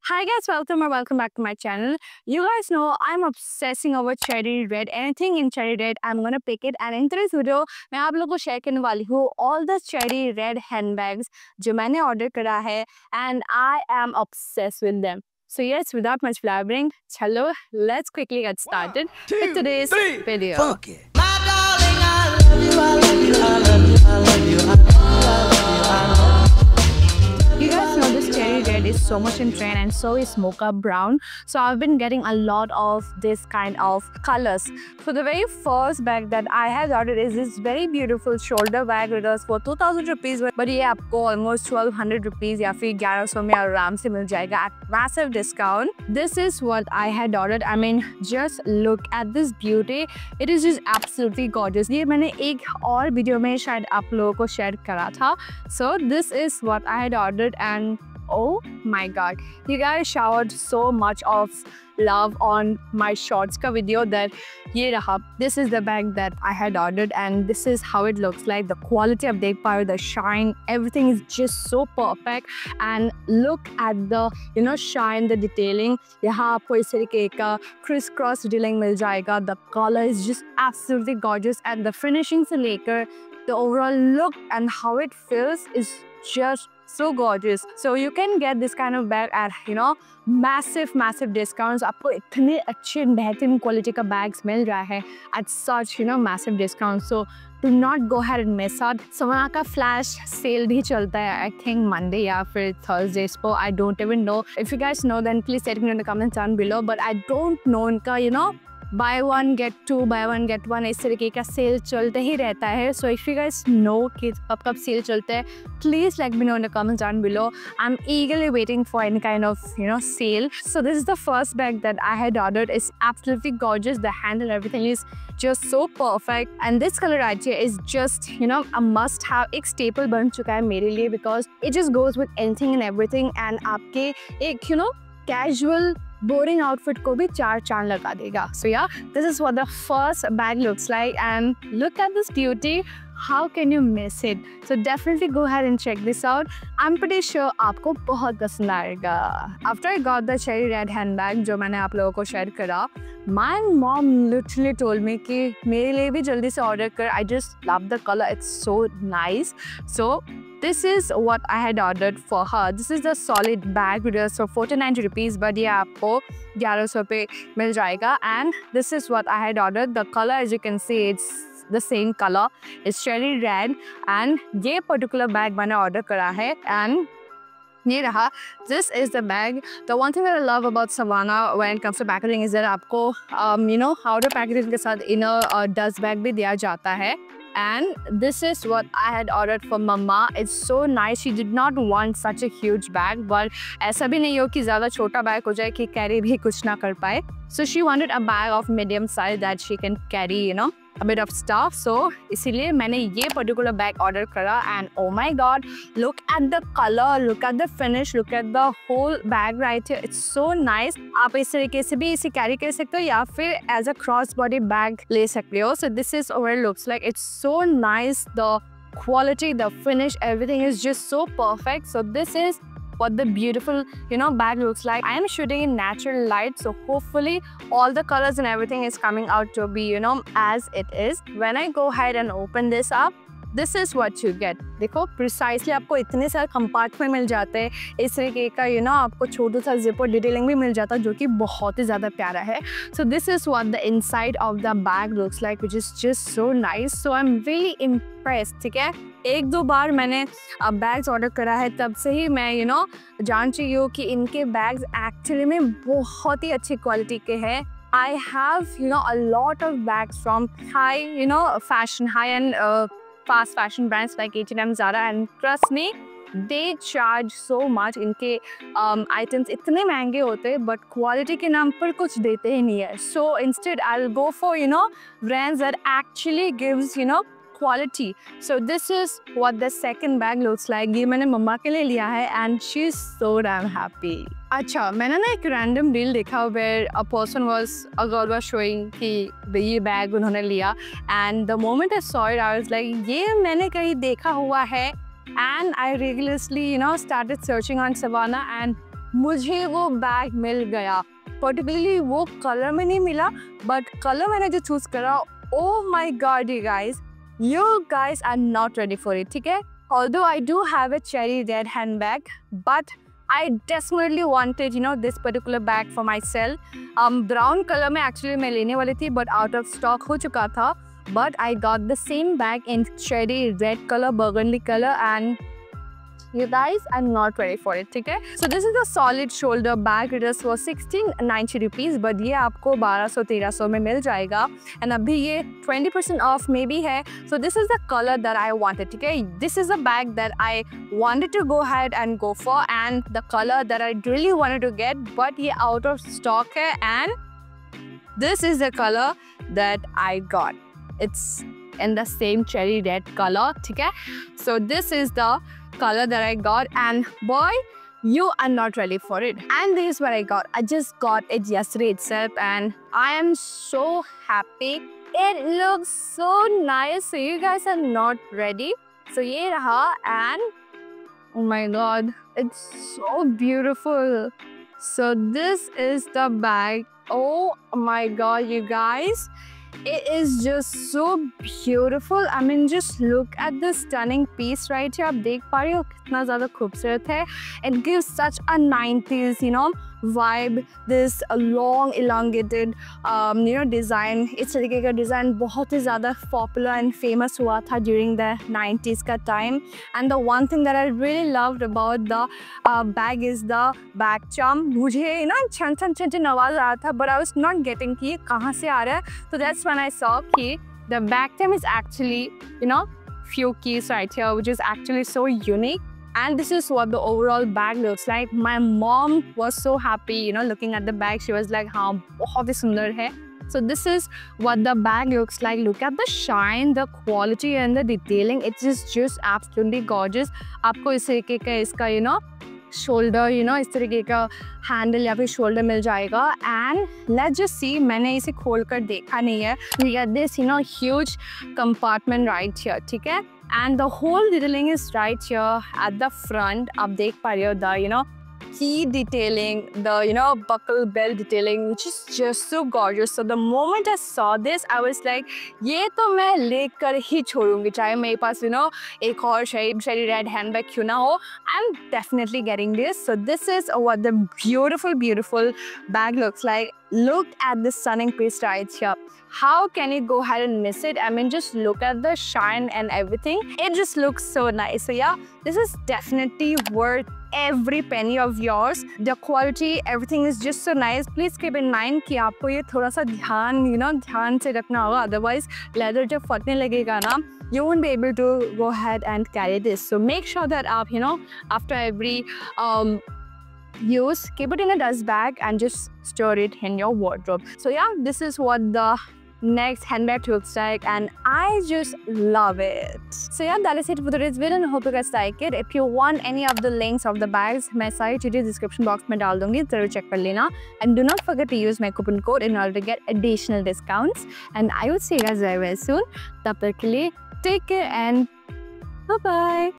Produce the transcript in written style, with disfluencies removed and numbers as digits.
Hi guys, welcome or welcome back to my channel. You guys know I'm obsessing over cherry red. Anything in cherry red, I'm gonna pick it. And in today's video, मैं आप लोगों को share करने वाली हूँ all the cherry red handbags जो मैंने order करा है, and I am obsessed with them. So yes, without much blabbering, chalo, let's quickly get started with today's video. Fuck it. My darling, I love you, I love you, I love you, I love you, I love you, I love you. You guys know this cherry red is so much in trend, and so is mocha brown. So I've been getting a lot of this kind of colors. So the very first bag that I have ordered is this very beautiful shoulder bag. It was for 2000 rupees, but ये आपको almost 1200 rupees या फिर 1100 में आराम से मिल जाएगा at massive discount. This is what I had ordered. I mean, just look at this beauty. It is just absolutely gorgeous. ये मैंने एक और वीडियो में शायद आप लोगों को शेयर करा था. So this is what I had ordered, and oh my god, you guys showered so much of love on my shorts ka video that ye raha. This is the bag that I had ordered, and this is how it looks like. The quality of dekh pa, the shine, everything is just so perfect. And look at the shine, the detailing. Yahan aapko is tarike ka crisscross detailing mil jayega. The color is just absolutely gorgeous, and the finishing se lekar the overall look and how it feels is just so gorgeous. So you can get this kind of bag at massive discounts. आपको इतने अच्छे बेहतरीन quality का bags मिल रहा है at such massive discounts. So do not go ahead and miss out. Savana का flash sale भी चलता है, I think Monday या फिर Thursdays को. I don't even know. If you guys know, then please let me know in the comments down below. But I don't know उनका buy one get two, buy one get one, इस तरीके का cell चलते ही रहता है. So if you guys know कि कब cell चलते हैं, please let me know in the comments down below. I'm eagerly waiting for any kind of sale. So this is the first bag that I had ordered. It's absolutely gorgeous. The handle and everything is just so perfect, and this color right here is just a must have. एक staple बन चुका है मेरे लिए, because it just goes with anything and everything, and आपके एक casual boring outfit को भी चार चांद लगा देगा. So yeah, this is what the first bag looks like, and look at this beauty. How can you miss it? So definitely go ahead and check this out. I'm pretty sure आपको बहुत पसंद आएगा. After I got the cherry red handbag जो मैंने आप लोगों को share करा, my mom literally told me कि मेरे लिए भी जल्दी से order कर. I just love the color. It's so nice. So this is what I had ordered for her. This is the solid bag. It was for 49 rupees, but ये आपको 1100 पे मिल जाएगा. And this is what I had ordered. The color, as you can see, it's the same color. It's cherry red, and ये particular bag मैंने order करा है, and ये रहा. This is the bag. The one thing that I love about Savannah when it comes to packaging is that आपको outer packaging के साथ inner dust bag भी दिया जाता है. And this is what I had ordered for Mama. It's so nice. She did not want such a huge bag, but ऐसा भी नहीं हो कि ज़्यादा छोटा bag हो जाए कि carry भी कुछ ना कर पाए. So she wanted a bag of medium size that she can carry, a bit of stuff. So इसीलिए मैंने ये particular bag order करा, and oh my god, look at the color, look at the finish, look at the whole bag right here. It's so nice. आप इस तरीके से भी इसे carry कर सकते हो या फिर as a cross body bag ले सकते हो. So this is what it looks like. It's so nice. The quality, the finish, everything is just so perfect. So this is what the beautiful bag looks like. I am shooting in natural light, so hopefully all the colors and everything is coming out to be as it is. When I go ahead and open this up, this is what you get. देखो precisely आपको इतने सारे compartment मिल जाते हैं. इस तरीके का आपको छोटा सा zipper detailing भी मिल जाता है, जो कि बहुत ही ज़्यादा प्यारा है. So this is what the inside of the bag looks like, which is just so nice. So I'm really impressed. ठीक है, एक दो बार मैंने बैग्स ऑर्डर करा है, तब से ही मैं जान चुकी हूँ कि इनके बैग्स एक्चुअली में बहुत ही अच्छी क्वालिटी के हैं. I have a lot of bags from high fashion, high-end fast fashion brands like H&M, Zara, and trust me, they charge so much. इनके items इतने महंगे होते हैं, but quality के नाम पर कुछ देते ही नहीं है. So instead I'll go for brands that actually gives quality. So this is what the second bag looks like. ये मैंने मम्मा के लिए लिया है, and she's so damn happy. अच्छा, मैंने ना एक random reel देखा where a girl was showing कि ये bag उन्होंने लिया, and the moment I saw it, I was like, ये मैंने कहीं देखा हुआ है. And I rigorously started searching on Savannah, and मुझे वो बैग मिल गया। पर्टिकुलरली वो कलर में नहीं मिला, बट कलर मैंने जो चूज करा, oh my god you guys are not ready for it, ठीक है? Although I do have a cherry red handbag, but I desperately wanted, you know, this particular bag for myself. Brown color में actually मैं लेने वाली थी, but out of stock हो चुका था. But I got the same bag in cherry red color, burgundy color, and you guys are not ready for it, ठीक है? So this is a solid shoulder bag. It is for 1690 rupees, but ये आपको 1200-1300 में मिल जाएगा. And अभी ये 20% off में भी है. So this is the color that I wanted, ठीक है? This is a bag that I wanted to go ahead and go for, and the color that I really wanted to get, but ये out of stock है, and this is the color that I got. It's in the same cherry red color, ठीक है? So this is the color that I got, and boy, you are not ready for it. And this is what I got. I just got it yesterday itself, and I am so happy. It looks so nice. So you guys are not ready. So ये रहा, and oh my god, it's so beautiful. So this is the bag. Oh my god, you guys. It is just so beautiful. I mean, just look at this stunning piece right here. आप देख पा रहे हो कितना ज़्यादा खूबसूरत है. It gives such a 90s, you know, vibe. This long elongated, you know, design. इस तरीके का डिज़ाइन बहुत ही ज़्यादा popular and famous हुआ था during the 90s का time. And the one thing that I really loved about the bag is the bag charm. मुझे ना छन छन छन छन आवाज़ आ रहा था, but I was not getting कि ये कहाँ से आ रहा है. So that's when I saw कि the bag charm is actually, you know, few keys right here, which is actually so unique. And this is what the overall bag looks like. My mom was so happy, you know, looking at the bag. She was like, हाँ बहुत ही सुंदर है. So this is what the bag looks like. Look at the shine, the quality and the detailing. It is just absolutely gorgeous. आपको इस तरीके का इसका, you know, shoulder, you know, इस तरीके का हैंडल या फिर शोल्डर मिल जाएगा. एंड लेट्स जस्ट सी, मैंने इसे खोल कर देखा नहीं है. We get this, you know, huge compartment right here, ठीक है? And the whole detailing is right here at the front. आप देख पा रहे हो the, you know, key detailing, the, you know, buckle belt detailing, which is just so gorgeous. So the moment I saw this, I was like, ये तो मैं लेकर ही छोड़ूंगी, चाहे मेरे पास, you know, एक और cherry red handbag क्यों ना हो. I'm definitely getting this. So this is what the beautiful bag looks like. Look at this stunning piece right here. How can you go ahead and miss it? I mean, just look at the shine and everything. It just looks so nice. So yeah, this is definitely worth every penny of yours. The quality, everything is just so nice. Please keep in mind कि आपको ये थोड़ा सा ध्यान, you know, ध्यान से रखना होगा. Otherwise, leather जब फटने लगेगा ना, you won't be able to go ahead and carry this. So make sure that आप, you know, after every use, keep it in a dust bag and just store it in your wardrobe. So yeah, this is what the next handbag looks like, and I just love it. So yeah, that is it for today's video, and I hope you guys like it. If you want any of the links of the bags, मैं सारी चीजें description box में डाल दूंगी, जरूर check कर लेना. And do not forget to use my coupon code in order to get additional discounts. And I will see you guys very soon. तब तक के लिए take care and bye bye.